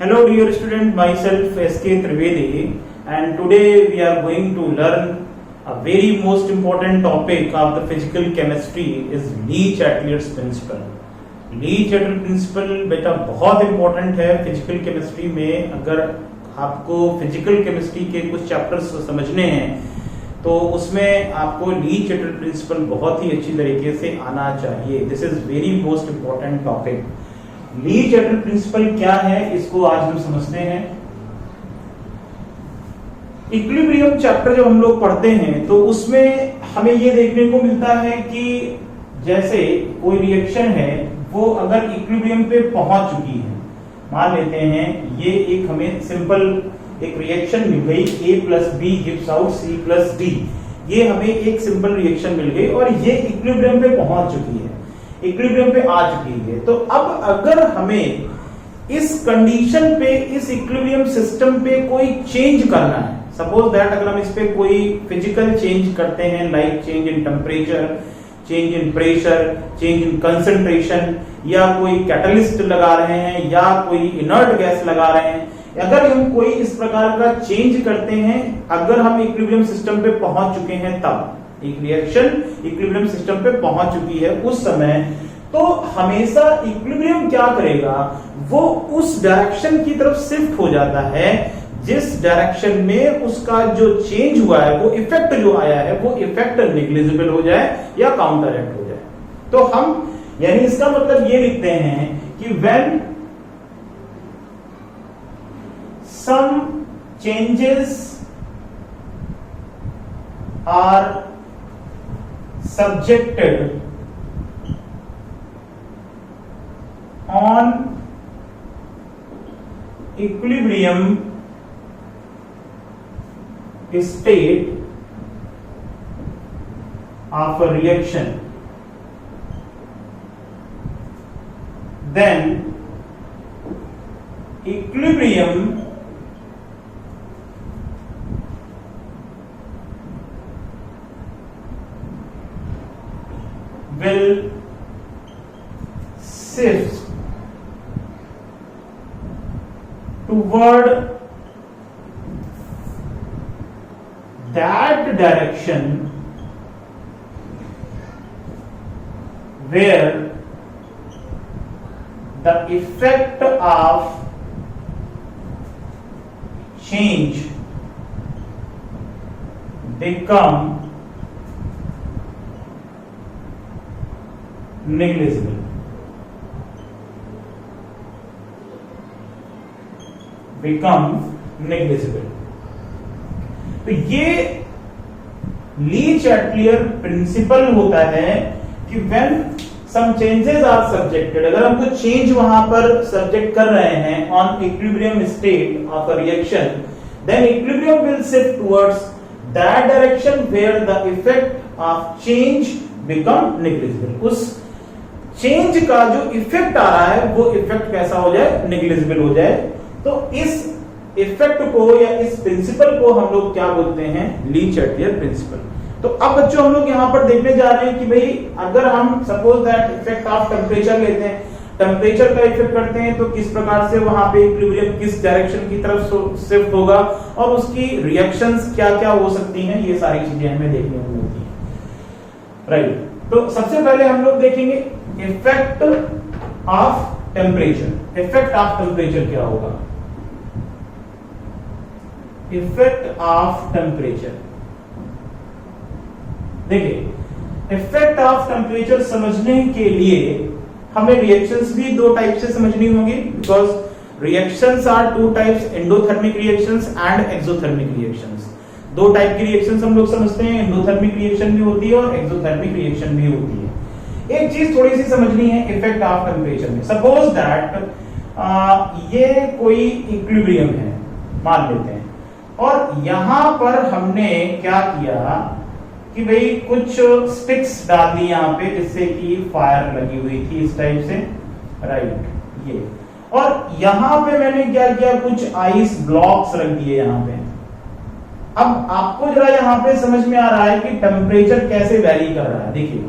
Hello dear student, myself SK Trivedi, and today we are going to learn a very most important topic of the physical chemistry is Lee-Chatelier's principle. Lee-Chatelier principle बेटा बहुत important है physical chemistry में। अगर आपको physical chemistry के कुछ chapters समझने हैं तो उसमें आपको ली-चैटलियर प्रिंसिपल बहुत ही अच्छी तरीके से आना चाहिए। This is very most important topic. Le Chatelier principle क्या है इसको आज हम समझते हैं। इक्विलिब्रियम चैप्टर जब हम लोग पढ़ते हैं तो उसमें हमें ये देखने को मिलता है कि जैसे कोई रिएक्शन है वो अगर इक्विलिब्रियम पे पहुंच चुकी है, मान लेते हैं ये एक हमें सिंपल एक रिएक्शन मिल गई, A plus B gives out C plus D. ये हमें एक सिंपल रिएक्शन मिल गई और ये इक्विलिब्रियम पे पहुंच चुकी है, इक्विलिब्रियम पे आ चुकी है। तो अब अगर हमें इस कंडीशन पे, इस इक्विलिब्रियम सिस्टम पे कोई चेंज करना है, सपोज दैट अगर हम इस पे कोई फिजिकल चेंज करते हैं, like change in temperature, change in pressure, change in concentration, या कोई कैटलिस्ट लगा रहे हैं या कोई इनर्ट गैस लगा रहे हैं, अगर हम कोई इस प्रकार का चेंज करते हैं, अगर हम इक्विलिब्रियम सिस्टम पे पहुंच चुके हैं, तब एक रिएक्शन इक्विलिब्रियम सिस्टम पे पहुंच चुकी है उस समय, तो हमेशा इक्विलिब्रियम क्या करेगा, वो उस डायरेक्शन की तरफ शिफ्ट हो जाता है जिस डायरेक्शन में उसका जो चेंज हुआ है, वो इफेक्ट जो आया है, वो इफेक्ट नेग्लिजिबल हो जाए या काउंटर एक्ट हो जाए। तो हम यानी इसका मतलब ये लिखते हैं कि when some changes are subjected on equilibrium state of a reaction, then equilibrium will shift toward that direction where the effect of change become negligible। become negligible। तो ये ली-चैटलियर प्रिंसिपल होता है कि when some changes are subjected, अगर हम कुछ change वहां पर सब्जेक्ट कर रहे हैं on equilibrium state of a reaction, then equilibrium will shift towards that direction where the effect of change become negligible. उस चेंज का जो इफेक्ट आ रहा है वो इफेक्ट कैसा हो जाए, नेग्लिजिबल हो जाए। तो इस इफेक्ट को या इस प्रिंसिपल को हम लोग क्या बोलते हैं, ली-चैटलियर प्रिंसिपल। तो अब बच्चों हम लोग यहाँ पर देखने जा रहे हैं कि भाई अगर हम suppose that effect of temperature लेते हैं, टेम्परेचर का इफेक्ट करते हैं तो किस प्रकार से वहां पे इक्विलिब्रियम किस डायरेक्शन की तरफ शिफ्ट होगा और उसकी रिएक्शंस क्या क्या हो सकती हैं, ये सारी चीजें हमें देखने को मिलती है, राइट। तो सबसे पहले हम लोग देखेंगे effect of temperature. Effect of temperature क्या होगा, इफेक्ट ऑफ टेम्परेचर। देखिए इफेक्ट ऑफ टेम्परेचर समझने के लिए हमें रिएक्शंस भी दो टाइप से समझनी होंगी, because reactions are two types, endothermic reactions and exothermic reactions. दो टाइप की रिएक्शंस हम लोग समझते हैं, एंडोथर्मिक रिएक्शन भी होती है और एक्सोथर्मिक रिएक्शन भी होती है। एक चीज थोड़ी सी समझनी है इफेक्ट ऑफ टेम्परेचर में। सपोज दैट ये कोई इक्विलिब्रियम है मान लेते हैं, और यहां पर हमने क्या किया कि भाई कुछ स्टिक्स डाल दी यहाँ पे जिससे कि फायर लगी हुई थी इस टाइप से, राइट ये, और यहां पे मैंने क्या किया, कुछ आइस ब्लॉक्स रख दिए यहाँ पे। अब आपको जरा यहाँ पे समझ में आ रहा है कि टेम्परेचर कैसे वैरी कर रहा है। देखिए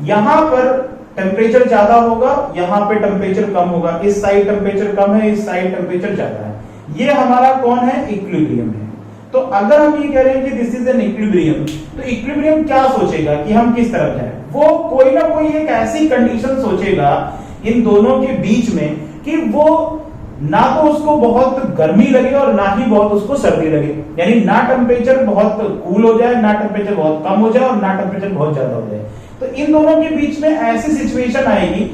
यहां पर टेम्परेचर ज्यादा होगा, यहाँ पे टेम्परेचर कम होगा, इस साइड टेम्परेचर कम है, इस साइड टेम्परेचर ज्यादा है। ये हमारा कौन है? इक्विलिब्रियम है। तो अगर हम ये कह रहे हैं कि दिस इज एन इक्विलिब्रियम, तो इक्विलिब्रियम क्या सोचेगा कि हम किस तरफ जाएं? वो कोई ना कोई एक ऐसी कंडीशन सोचेगा इन दोनों के बीच में कि वो ना तो उसको बहुत गर्मी लगे और ना ही बहुत उसको सर्दी लगे, यानी ना टेम्परेचर बहुत कूल हो जाए, ना टेम्परेचर बहुत कम हो जाए और ना टेम्परेचर बहुत ज्यादा हो जाए। तो इन दोनों के बीच में ऐसी सिचुएशन आएगी,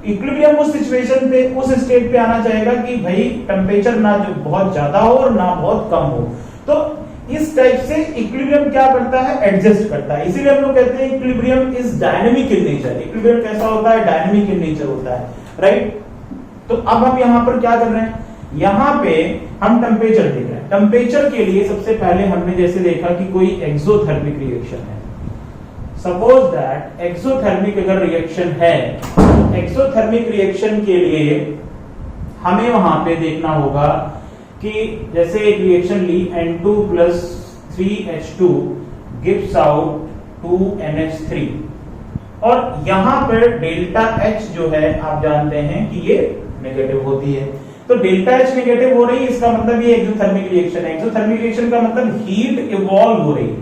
इक्विलिब्रियम उस सिचुएशन पे, उस स्टेट पे आना चाहेगा कि भाई टेम्परेचर ना जो बहुत ज्यादा हो और ना बहुत कम हो। तो इस टाइप से इक्विलिब्रियम क्या करता है? एडजस्ट करता है। इसीलिए हम लोग कहते हैं equilibrium is dynamic in nature. Equilibrium कैसा होता है? डायनेमिक इन नेचर होता है, राइट। तो अब हम यहां पर क्या कर रहे हैं? यहां पे हम टेम्परेचर देख रहे हैं। टेम्परेचर के लिए सबसे पहले हमने जैसे देखा कि कोई एक्सोथर्मिक रिएक्शन है। सपोज दैट एक्सोथर्मिक अगर रिएक्शन है, एक्सोथर्मिक रिएक्शन के लिए हमें वहां पे देखना होगा कि जैसे एक रिएक्शन ली N2 plus 3H2 gives out 2NH3 और यहां पर डेल्टा H जो है आप जानते हैं कि ये नेगेटिव होती है। तो डेल्टा H नेगेटिव हो रही है, इसका मतलब ये एक्सोथर्मिक रिएक्शन है। एक्सोथर्मिक रिएक्शन का मतलब हीट इवॉल्व हो रही है,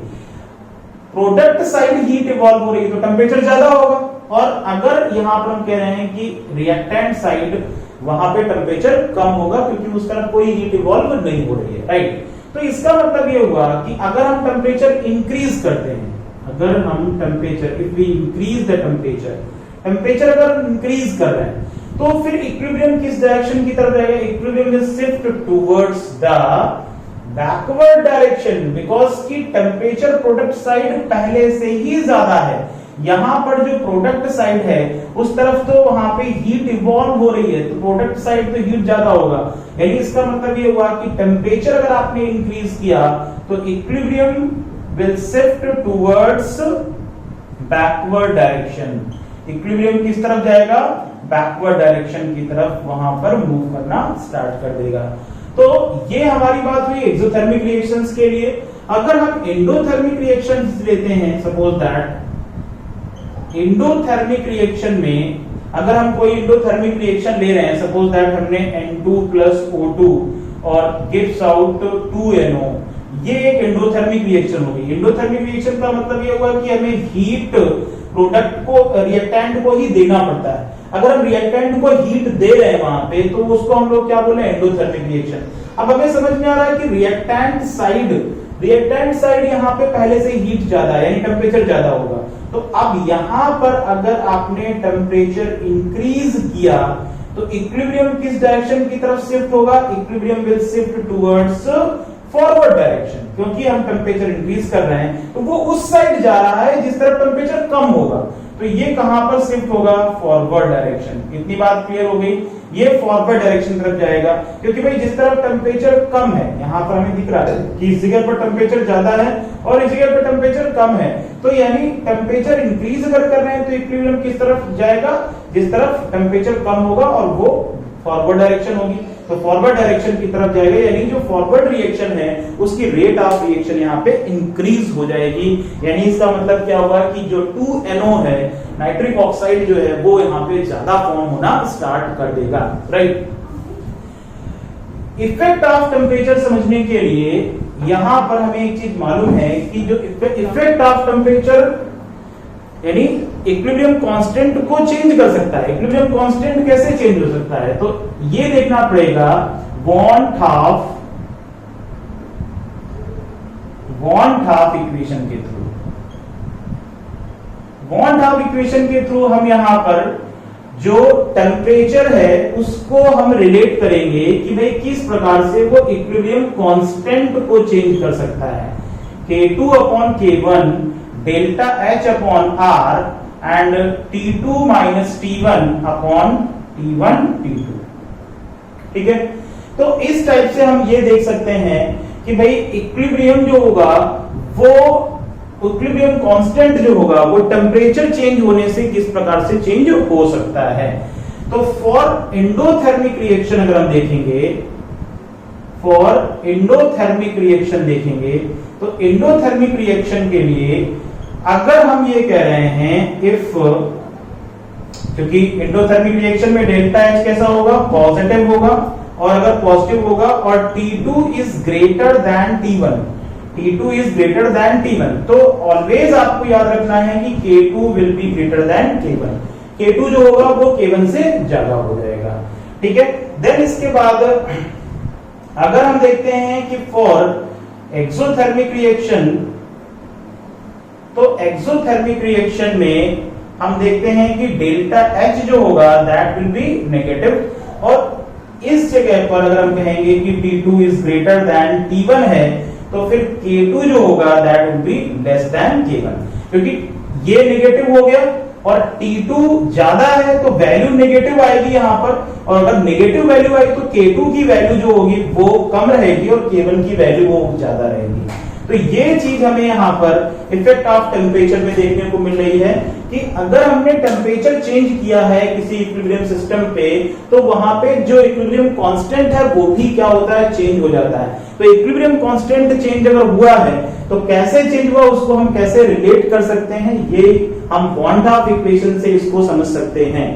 प्रोडक्ट साइड हीट इवॉल्व हो रही है, तो टेम्परेचर ज्यादा होगा। और अगर यहां पर हम कह रहे हैं कि रिएक्टेंट साइड, वहां पे टेम्परेचर कम होगा क्योंकि उस तरफ कोई हीट इवॉल्व नहीं हो रही है, राइट। तो इसका मतलब ये हुआ कि अगर हम टेम्परेचर इंक्रीज करते हैं, अगर हम temperature, if we increase the temperature अगर इंक्रीज कर रहे हैं, तो फिर इक्विलिब्रियम किस डायरेक्शन की तरफ जाएगा? Equilibrium will shift towards the backward direction, because की टेम्परेचर प्रोडक्ट साइड पहले से ही ज्यादा है। यहां पर जो प्रोडक्ट साइड है उस तरफ तो वहां पे हीट इवॉल्व हो रही है, तो प्रोडक्ट साइड तो हीट ज्यादा होगा। यानी इसका मतलब ये हुआ कि टेम्परेचर अगर आपने इंक्रीज किया तो equilibrium will shift towards backward direction. Equilibrium किस तरफ जाएगा? बैकवर्ड डायरेक्शन की तरफ वहां पर मूव करना स्टार्ट कर देगा। तो ये हमारी बात हुई एक्सोथर्मिक रिएक्शंस के लिए। अगर हम एंडोथर्मिक रिएक्शंस लेते हैं, सपोज दैट एंडोथर्मिक रिएक्शन में अगर हम कोई एंडोथर्मिक रिएक्शन ले रहे हैं, सपोज दैट हमने N2 plus O2 और गिव्स आउट 2NO, ये एक एंडोथर्मिक रिएक्शन होगी। एंडोथर्मिक रिएक्शन का मतलब ये हुआ कि हमें हीट प्रोडक्ट को, रिएक्टेंट को ही देना पड़ता है। अगर हम रिएक्टेंट को हीट दे रहे हैं वहां पे, तो उसको हम लोग क्या बोले? Endothermic reaction. अब हमें समझ में आ रहा है कि रिएक्टेंट साइड यहाँ पे पहले से हीट ज्यादा है, यानी टेम्परेचर ज्यादा होगा। तो अब यहां पर अगर आपने टेम्परेचर इंक्रीज किया तो इक्विलिब्रियम किस डायरेक्शन की तरफ शिफ्ट होगा? Equilibrium will shift towards forward direction, क्योंकि हम टेम्परेचर इंक्रीज कर रहे हैं तो वो उस साइड जा रहा है जिस तरफ टेम्परेचर कम होगा। तो ये कहां पर शिफ्ट होगा? Forward direction. इतनी बात क्लियर हो गई? ये फॉरवर्ड डायरेक्शन तरफ जाएगा, क्योंकि भाई जिस तरफ टेम्परेचर कम है, यहां पर हमें दिख रहा है कि इस जगह पर टेम्परेचर ज्यादा है और इस जगह पर टेम्परेचर कम है, तो यानी टेम्परेचर इंक्रीज अगर कर रहे हैं तो इक्विलिब्रियम किस तरफ जाएगा? जिस तरफ टेम्परेचर कम होगा और वो फॉरवर्ड डायरेक्शन होगी, तो फॉरवर्ड डायरेक्शन की तरफ जाएगा। यानी जो फॉरवर्ड रिएक्शन है उसकी रेट ऑफ रिएक्शन यहाँ पे इंक्रीज हो जाएगी। यानी इसका मतलब क्या होगा कि जो 2NO है, नाइट्रिक ऑक्साइड जो है, वो यहाँ पे ज्यादा फॉर्म होना स्टार्ट कर देगा, राइट। इफेक्ट ऑफ टेम्परेचर समझने के लिए यहां पर हमें एक चीज मालूम है कि जो इफेक्ट ऑफ टेम्परेचर यानी इक्विलिब्रियम कांस्टेंट को चेंज कर सकता है। इक्विलिब्रियम कांस्टेंट कैसे चेंज हो सकता है? तो ये देखना पड़ेगा वार्मथ ऑफ इक्वेशन के थ्रू। वार्मथ ऑफ इक्वेशन के थ्रू हम यहां पर जो टेम्परेचर है उसको हम रिलेट करेंगे कि भाई किस प्रकार से वो इक्विलिब्रियम कांस्टेंट को चेंज कर सकता है। K2/K1 delta H upon R and T2 minus T1/T1 T2, ठीक है। तो इस टाइप से हम ये देख सकते हैं कि भाई इक्विलिब्रियम जो होगा, वो इक्विलिब्रियम कांस्टेंट जो होगा वो टेम्परेचर चेंज होने से किस प्रकार से चेंज हो सकता है। तो फॉर एंडोथर्मिक रिएक्शन अगर हम देखेंगे, फॉर एंडोथर्मिक रिएक्शन देखेंगे तो एंडोथर्मिक रिएक्शन के लिए अगर हम ये कह रहे हैं इफ क्योंकि एंडोथर्मिक रिएक्शन में डेल्टा H कैसा होगा, पॉजिटिव होगा, और अगर पॉजिटिव होगा और T2 is greater than T1, T2 is greater than T1, तो ऑलवेज आपको याद रखना है कि K2 will be greater than K1, K2 जो होगा वो K1 से ज्यादा हो जाएगा, ठीक है। देन इसके बाद अगर हम देखते हैं कि फॉर एक्सोथर्मिक रिएक्शन, तो एक्सोथर्मिक रिएक्शन में हम देखते हैं कि डेल्टा H जो होगा दैट विल बी नेगेटिव, और इस जगह पर अगर हम कहेंगे कि T2 is greater than T1 है, तो फिर K2 जो होगा that will be less than K1, क्योंकि ये नेगेटिव हो गया और T2 ज्यादा है तो वैल्यू नेगेटिव आएगी यहां पर, और अगर नेगेटिव वैल्यू आई तो K2 की वैल्यू जो होगी वो कम रहेगी और K1 की वैल्यू वो ज्यादा रहेगी। तो ये चीज हमें यहाँ पर इफेक्ट ऑफ टेम्परेचर में देखने को मिल रही है कि अगर हमने टेम्परेचर चेंज किया है किसी इक्विलिब्रियम सिस्टम पे, तो वहां पे जो इक्विलिब्रियम कांस्टेंट है वो भी क्या होता है, चेंज हो जाता है। तो इक्विलिब्रियम कांस्टेंट चेंज अगर हुआ है तो कैसे चेंज हुआ उसको हम कैसे रिलेट कर सकते हैं, ये हम क्वांट ऑफ इक्वेशन से इसको समझ सकते हैं,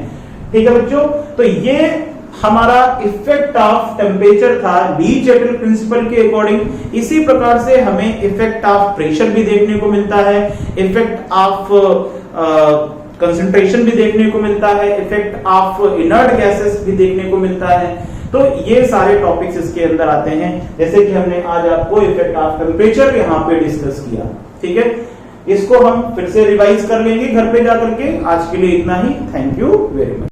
ठीक है बच्चों। तो ये हमारा इफेक्ट ऑफ टेम्परेचर था ली-चैटल प्रिंसिपल के अकॉर्डिंग। इसी प्रकार से हमें इफेक्ट ऑफ प्रेशर भी देखने को मिलता है, इफेक्ट ऑफ कंसंट्रेशन भी देखने को मिलता है, इफेक्ट ऑफ इनर्ट गैसेस भी देखने को मिलता है। तो ये सारे टॉपिक्स इसके अंदर आते हैं, जैसे कि हमने आज आपको इफेक्ट ऑफ टेम्परेचर यहाँ पे डिस्कस किया, ठीक है। इसको हम फिर से रिवाइज कर लेंगे घर पे जाकर के। आज के लिए इतना ही, थैंक यू वेरी मच।